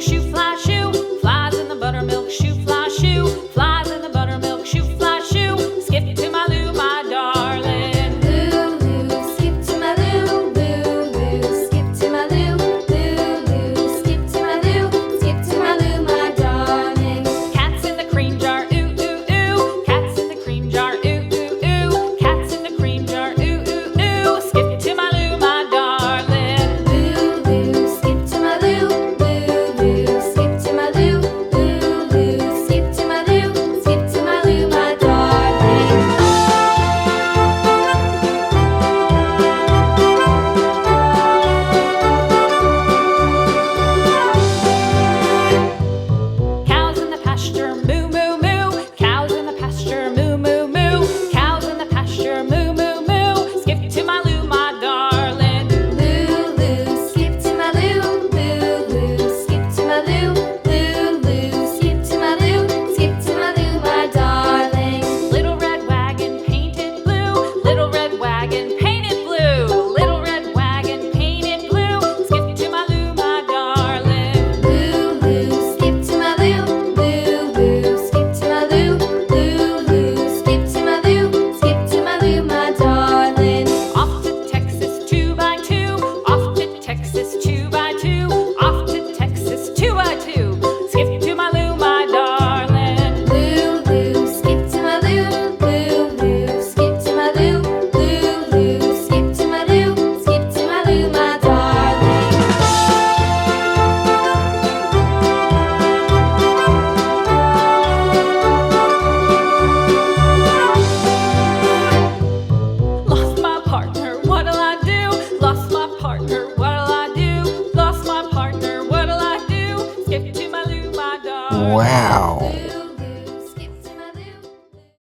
shoe fly shoe. Flies in the buttermilk shoe fly shoe. Flies in the buttermilk shoe fly shoe. Skip to my Lou, my darling. Lou, skip to my Lou. Lou, skip to my Lou. Lou, skip to my Lou. Skip to my Lou, my darling. Cats in the cream jar, ooh, ooh, ooh. Cats in the cream jar, ooh, ooh, ooh. Cats in the cream jar, ooh, ooh, ooh. Skip to my Lou, my darling. Lou, skip to my Lou. Lou, skip to my Lou. Lou, skip to my Lou. Skip to my Lou, my darling. Cows in the pasture, moo, moo, moo. Cows in the pasture, moo, moo, moo. Cows in the pasture, moo, moo, moo. Skip to my Lou, my darling. Lou, skip to my Lou. Lou, skip to my Lou. Lou, skip to my Lou. Skip to my Lou, my darling. Little red wagon painted blue. Little red wagon painted blue. Little red wagon painted blue. Skip to my Lou, my darling. Lou, skip to my Lou. Lou, skip to my Lou. Lou, skip to my Lou. Skip to my Lou, my darling. Off to Texas 2x2. Off to Texas 2x2. Off to Texas 2x2. Skip to my Lou, my darling. Lou, skip to my Lou. Lou, skip to my Lou. Lou, skip to my Lou. Skip to my Lou, my darling. Lost my partner, what'll I do? Lost my partner, what'll I do? Lost my partner, what'll I do? Skip to my Lou, my darling. Wow.